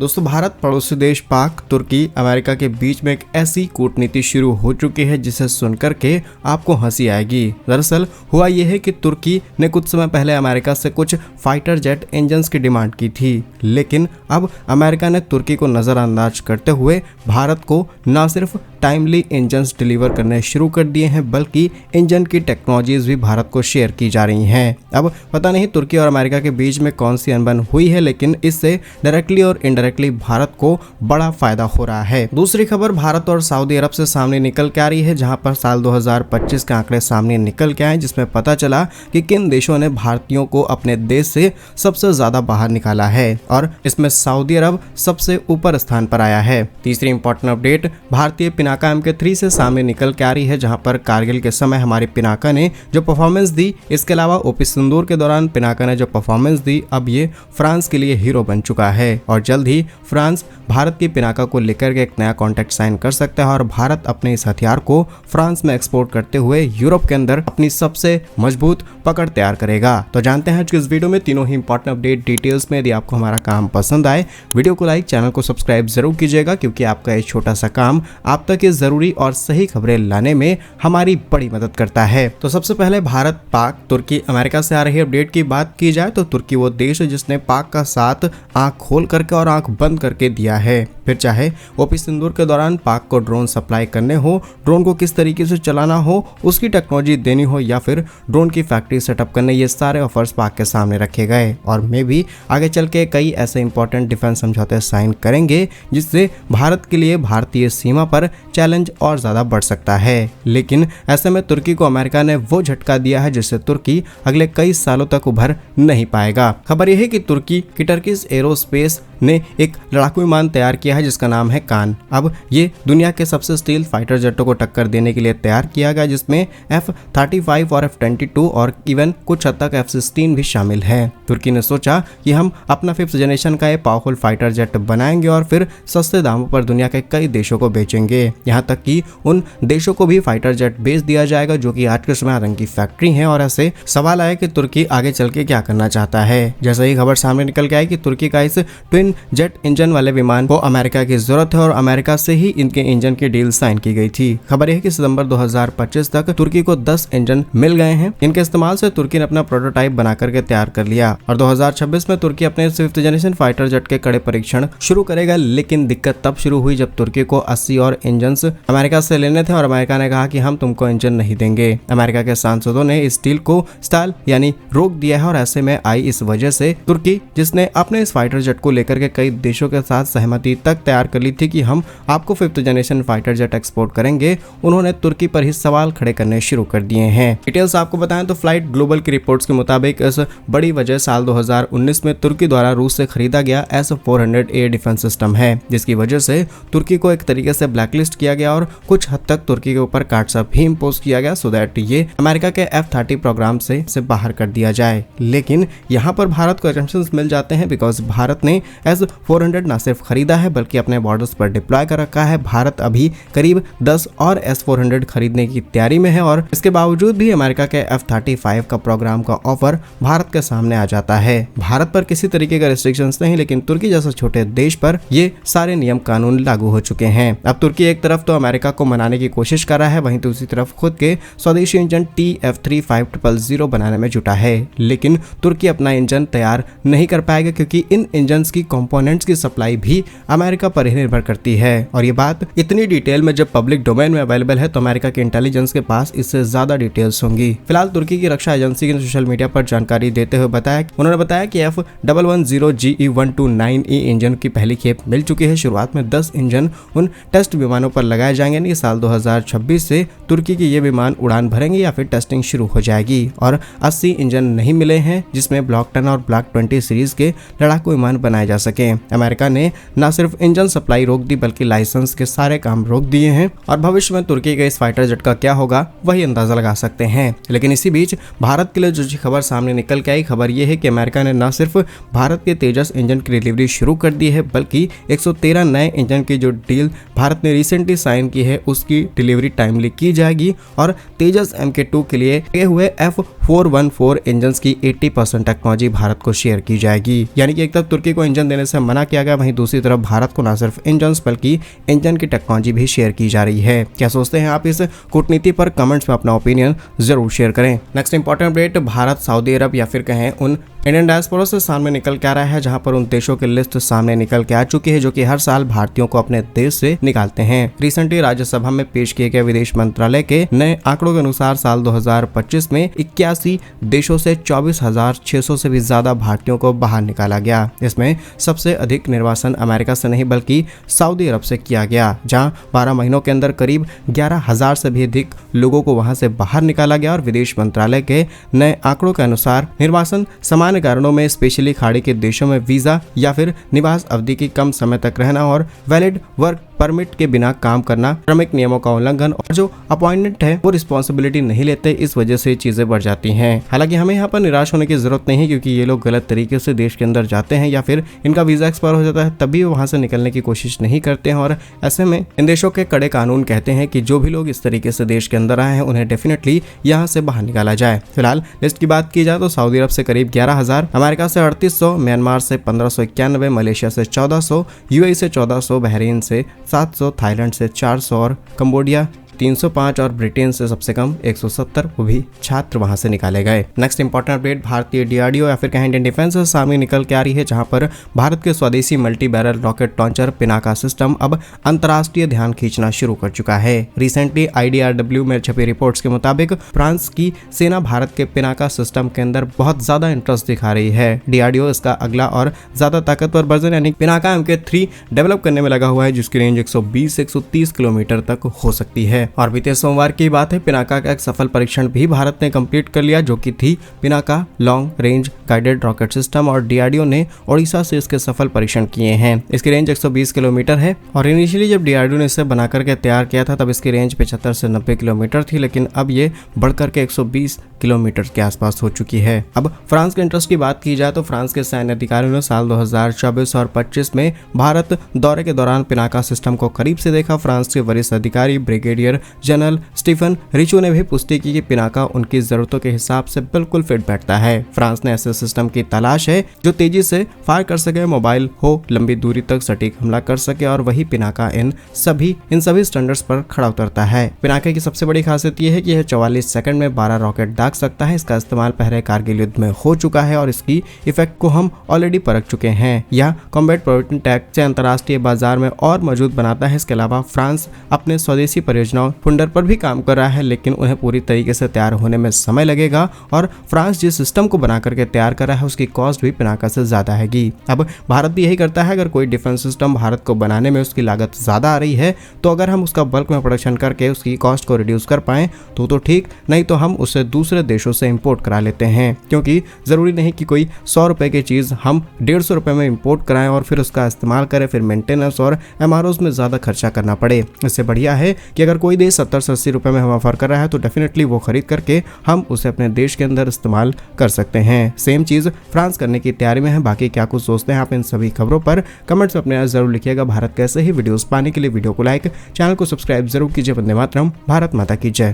दोस्तों भारत पड़ोसी देश पाक, तुर्की, अमेरिका के बीच में एक ऐसी कूटनीति शुरू हो चुकी है जिसे सुनकर के आपको हंसी आएगी। दरअसल हुआ यह है कि तुर्की ने कुछ समय पहले अमेरिका से कुछ फाइटर जेट इंजन्स की डिमांड की थी, लेकिन अब अमेरिका ने तुर्की को नजरअंदाज करते हुए भारत को न सिर्फ टाइमली इंजन्स डिलीवर करने शुरू कर दिए हैं, बल्कि इंजन की टेक्नोलॉजीज भी भारत को शेयर की जा रही हैं। अब पता नहीं तुर्की और अमेरिका के बीच में कौन सी अनबन हुई है, लेकिन इससे डायरेक्टली और इनडायरेक्टली भारत को बड़ा फायदा हो रहा है। दूसरी खबर भारत और सऊदी अरब से सामने निकल के आ रही है, जहां पर साल 2025 के आंकड़े सामने निकल के आए, जिसमें पता चला कि किन देशों ने भारतीयों को अपने देश से सबसे ज्यादा बाहर निकाला है, और इसमें सऊदी अरब सबसे ऊपर स्थान पर आया है। तीसरी इंपॉर्टेंट अपडेट भारतीय पिनाका MK3 से सामने निकल के आ रही है, जहां पर कारगिल के समय हमारी पिनाका ने जो परफॉर्मेंस दी, इसके अलावा ओपी सिंदूर के दौरान पिनाका ने जो परफॉर्मेंस दी, अब ये फ्रांस के लिए हीरो बन चुका है और जल्द ही फ्रांस भारत की पिनाका को लेकर के एक नया कॉन्ट्रैक्ट साइन कर सकता है और भारत अपने इस हथियार को फ्रांस में एक्सपोर्ट करते हुए यूरोप के अंदर अपनी सबसे मजबूत पकड़ तैयार करेगा। तो जानते हैं आज की इस वीडियो में तीनों ही इंपॉर्टेंट अपडेट डिटेल्स में। यदि आपको हमारा काम पसंद आए, वीडियो को लाइक, चैनल को सब्सक्राइब जरूर कीजिएगा, क्योंकि आपका एक छोटा सा काम आप तक ये जरूरी और सही खबरें लाने में हमारी बड़ी मदद करता है। तो सबसे पहले भारत, पाक, तुर्की, अमेरिका से आ रही अपडेट की बात की जाए तो तुर्की वो देश है जिसने पाक का साथ आंख खोल करके और आंख बंद करके दिया है। फिर चाहे ओपी सिंदूर के दौरान पाक को ड्रोन सप्लाई करने हो, ड्रोन को किस तरीके से चलाना हो, उसकी टेक्नोलॉजी देनी हो, या फिर ड्रोन की फैक्ट्री सेटअप करने, ये सारे ऑफर्स पाक के सामने रखे गए और मे भी आगे चल के कई ऐसे इंपॉर्टेंट डिफेंस समझौते साइन करेंगे जिससे भारत के लिए भारतीय सीमा पर चैलेंज और ज्यादा बढ़ सकता है। लेकिन ऐसे में तुर्की को अमेरिका ने वो झटका दिया है जिससे तुर्की अगले कई सालों तक उभर नहीं पाएगा। खबर यह है कि तुर्की की टर्किश एरोस्पेस ने एक लड़ाकू विमान तैयार किया है जिसका नाम है कान। अब ये दुनिया के सबसे स्टील फाइटर जेटों को टक्कर देने के लिए तैयार किया गया, जिसमें F-35 और F-22 और इवन कुछ हद तक F-16 भी शामिल है। तुर्की ने सोचा कि हम अपना 5th जनरेशन का एक पावरफुल फाइटर जेट बनाएंगे और फिर सस्ते दामों पर दुनिया के कई देशों को बेचेंगे, यहाँ तक कि उन देशों को भी फाइटर जेट बेच दिया जाएगा जो कि आज के समय आतंक की फैक्ट्री है। और ऐसे सवाल आया कि तुर्की आगे चल के क्या करना चाहता है। जैसे ही खबर सामने निकल के आई कि तुर्की का इस ट्विन जेट इंजन वाले विमान को अमेरिका की जरूरत है और अमेरिका से ही इनके इंजन की डील साइन की गई थी। खबर यह है कि सितंबर 2025 तक तुर्की को 10 इंजन मिल गए हैं। इनके इस्तेमाल से तुर्की ने अपना प्रोटोटाइप बना करके तैयार कर लिया और 2026 में तुर्की अपने 5th जनरेशन फाइटर जेट के कड़े परीक्षण शुरू करेगा। लेकिन दिक्कत तब शुरू हुई जब तुर्की को 80 और इंजन अमेरिका से लेने थे और अमेरिका ने कहा कि हम तुमको इंजन नहीं देंगे। अमेरिका के सांसदों ने इस डील को स्टाल यानी रोक दिया है और ऐसे में आई इस वजह से तुर्की, जिसने अपने इस फाइटर जेट को लेकर के कई देशों के साथ सहमति तक तैयार कर ली थी कि हम आपको 5th generation fighter jet export करेंगे, उन्होंने तुर्की पर ही सवाल खड़े करने शुरू कर दिए हैं। डिटेल्स आपको बताएं तो फ्लाइट ग्लोबल की रिपोर्ट्स के मुताबिक इस बड़ी वजह साल 2019 में तुर्की द्वारा रूस से खरीदा गया S-400 एयर डिफेंस सिस्टम है, जिसकी वजह से तुर्की को एक तरीके से ब्लैकलिस्ट किया गया और कुछ हद तक तुर्की के ऊपर कार्ड्स भी इम्पोज किया गया सो दैट ये अमेरिका के F-30 प्रोग्राम से बाहर कर दिया जाए। लेकिन यहाँ पर भारत को एग्जम्पशंस मिल जाते हैं, बिकॉज भारत ने S-400 न सिर्फ खरीदा है बल्कि अपने बॉर्डर्स पर डिप्लॉय कर रखा है। भारत अभी करीब 10 और S-400 खरीदने की तैयारी में है और इसके बावजूद भी अमेरिका के F-35 का प्रोग्राम का ऑफर भारत के सामने आ जाता है। भारत पर किसी तरीके का रिस्ट्रिक्शंस नहीं, लेकिन तुर्की जैसे छोटे देश पर ये सारे नियम कानून लागू हो चुके हैं। अब तुर्की एक तरफ तो अमेरिका को मनाने की कोशिश कर रहा है, वहीं दूसरी तरफ खुद के स्वदेशी इंजन TF-3500 बनाने में जुटा है। लेकिन तुर्की अपना इंजन तैयार नहीं कर पाएगा क्योंकि इन इंजन की कंपोनेंट्स की सप्लाई भी अमेरिका पर ही निर्भर करती है। और ये बात इतनी डिटेल में जब पब्लिक डोमेन में अवेलेबल है तो अमेरिका के इंटेलिजेंस के पास इससे ज्यादा डिटेल्स होंगी। फिलहाल तुर्की की रक्षा एजेंसी ने सोशल मीडिया पर जानकारी देते हुए उन्होंने बताया कि F110GE129E इंजन की पहली खेप मिल चुकी है। शुरुआत में 10 इंजन उन टेस्ट विमानों पर लगाए जाएंगे। नहीं, साल 2026 से तुर्की के ये विमान उड़ान भरेंगे या फिर टेस्टिंग शुरू हो जाएगी और 80 इंजन नहीं मिले हैं जिसमें ब्लॉक 10 और ब्लॉक 20 सीरीज के लड़ाकू विमान बनाए जा सके। अमेरिका ने न सिर्फ इंजन सप्लाई रोक दी बल्कि लाइसेंस के सारे काम रोक दिए हैं और भविष्य में तुर्की के इस फाइटर जेट का क्या होगा वही अंदाजा लगा सकते हैं। लेकिन इसी बीच भारत के लिए जो खबर सामने निकल के आई, खबर यह है कि अमेरिका ने न सिर्फ भारत के तेजस इंजन की डिलीवरी शुरू कर दी है बल्कि 113 नए इंजन की जो डील भारत ने रिसेंटली साइन की है उसकी डिलीवरी टाइमली की जाएगी और तेजस MK2 के लिए लगे हुए F414 इंजन की 80% टेक्नोलॉजी भारत को शेयर की जाएगी। यानी कि एक तरफ तुर्की को इंजन देने से मना किया गया, वहीं दूसरी तरफ भारत को न सिर्फ इंजन बल्कि इंजन की टेक्नोलॉजी भी शेयर की जा रही है। क्या सोचते हैं आप इस कूटनीति पर? कमेंट्स में अपना ओपिनियन जरूर शेयर करें। Next important update, Bharat Saudi Arab या फिर कहें उन इंडियन डायस्पोरा से सामने निकल के आ रहा है, जहां पर उन देशों की लिस्ट सामने निकल के आ चुकी है जो कि हर साल भारतीयों को अपने देश से निकालते हैं। रिसेंटली राज्यसभा में पेश किए गए विदेश मंत्रालय के नए आंकड़ों के अनुसार साल 2025 में 81 देशों से 24,600 से भी ज्यादा भारतीयों को बाहर निकाला गया। इसमें सबसे अधिक निर्वासन अमेरिका से नहीं बल्कि सऊदी अरब से किया गया, जहां 12 महीनों के अंदर करीब 11,000 से भी अधिक लोगों को वहां से बाहर निकाला गया। और विदेश मंत्रालय के नए आंकड़ों के अनुसार निर्वासन सामान्य कारणों में स्पेशली खाड़ी के देशों में वीजा या फिर निवास अवधि की कम समय तक रहना और वैलिड वर्क परमिट के बिना काम करना, श्रमिक नियमों का उल्लंघन और जो अपॉइंटमेंट है वो रिस्पॉन्सिबिलिटी नहीं लेते, इस वजह से चीजें बढ़ जाती हैं। हालांकि हमें यहाँ पर निराश होने की जरूरत नहीं है, क्योंकि ये लोग गलत तरीके से देश के अंदर जाते हैं या फिर इनका वीजा एक्सपायर हो जाता है तब भी वो वहां से निकलने की कोशिश नहीं करते हैं। और ऐसे में इन देशों के कड़े कानून कहते हैं कि जो भी लोग इस तरीके से देश के अंदर आए हैं उन्हें डेफिनेटली यहाँ से बाहर निकाला जाए। फिलहाल लिस्ट की बात की जाए तो सऊदी अरब से करीब 11,000, अमेरिका से 3800, म्यांमार से 1591, मलेशिया से 1400, यूएई से 1400, बहरीन से 700, थाईलैंड से 400 और कंबोडिया 305 और ब्रिटेन से सबसे कम 170, वो भी छात्र वहां से निकाले गए। नेक्स्ट इंपॉर्टेंट अपडेट, भारतीय डीआरडीओ या फिर कहें इंडियन डिफेंस से सामने निकल के आ रही है, जहां पर भारत के स्वदेशी multi barrel rocket launcher Pinaka system अब अंतर्राष्ट्रीय ध्यान खींचना शुरू कर चुका है। रिसेंटली IDRW में छपी रिपोर्ट्स के मुताबिक फ्रांस की सेना भारत के पिनाका सिस्टम के अंदर बहुत ज्यादा इंटरेस्ट दिखा रही है। डीआरडीओ इसका अगला और ज्यादा ताकतवर वर्जन यानी पिनाका MK3 डेवलप करने में लगा हुआ है, जिसकी रेंज 120 से 130 किलोमीटर तक हो सकती है। और बीते सोमवार की बात है, पिनाका का एक सफल परीक्षण भी भारत ने कंप्लीट कर लिया, जो कि थी Pinaka long range guided rocket system. और डीआरडीओ ने ओडिशा से इसके सफल परीक्षण किए हैं। इसकी रेंज 120 किलोमीटर है और इनिशियली जब डीआरडीओ ने इसे बना करके तैयार किया था तब इसकी रेंज 75 से 90 किलोमीटर थी, लेकिन अब ये बढ़कर के 120 किलोमीटर के आसपास हो चुकी है। अब फ्रांस के इंटरेस्ट की बात की जाए तो फ्रांस के सैन्य अधिकारियों ने साल 2024 और 25 में भारत दौरे के दौरान पिनाका सिस्टम को करीब से देखा। फ्रांस के वरिष्ठ अधिकारी ब्रिगेडियर जनरल स्टीफन रिचो ने भी पुष्टि की कि पिनाका उनकी जरूरतों के हिसाब से बिल्कुल फिट बैठता है। फ्रांस ने ऐसे सिस्टम की तलाश है जो तेजी से फायर कर सके, मोबाइल हो, लंबी दूरी तक सटीक हमला कर सके, और वही पिनाका इन सभी स्टैंडर्ड्स पर खड़ा उतरता है। पिनाका की सबसे बड़ी खासियत यह है कि यह 44 सेकंड में 12 रॉकेट दाग सकता है। इसका इस्तेमाल पहले कारगिल युद्ध में हो चुका है और इसकी इफेक्ट को हम ऑलरेडी परख चुके हैं। यह कॉम्बैट प्रोटोटाइप टैग से अंतर्राष्ट्रीय बाजार में और मौजूद बनाता है। इसके अलावा फ्रांस अपने स्वदेशी परियोजनाओं फुंडर पर भी काम कर रहा है, लेकिन उन्हें पूरी तरीके से तैयार होने में समय लगेगा। और फ्रांस जिस सिस्टम को बना करके तैयार कर रहा है उसकी कॉस्ट भी पिनाका से ज्यादा हैगी। अब भारत भी यही करता है, अगर कोई डिफेंस सिस्टम भारत को बनाने में उसकी लागत ज्यादा आ रही है तो अगर हम उसका बल्क में प्रोडक्शन करके उसकी कॉस्ट को रिड्यूस कर पाएं तो ठीक, नहीं तो हम उसे दूसरे देशों से इंपोर्ट करा लेते हैं, क्योंकि जरूरी नहीं कि कोई 100 रुपए की चीज हम 150 रुपए में इंपोर्ट कराएं और फिर उसका इस्तेमाल करें, फिर मेंटेनेंस और MROs में ज्यादा खर्चा करना पड़े। इससे बढ़िया है कि अगर कोई देश 70 से 80 रुपए में हम ऑफर कर रहा है तो डेफिनेटली वो खरीद करके हम उसे अपने देश के अंदर इस्तेमाल कर सकते हैं। सेम चीज फ्रांस करने की तैयारी में है। बाकी क्या कुछ सोचते हैं आप इन सभी खबरों पर कमेंट्स में अपने जरूर लिखिएगा। भारत कैसे ही वीडियोस पाने के लिए वीडियो को लाइक, चैनल को सब्सक्राइब जरूर कीजिए। वंदे मातरम, भारत माता की जय।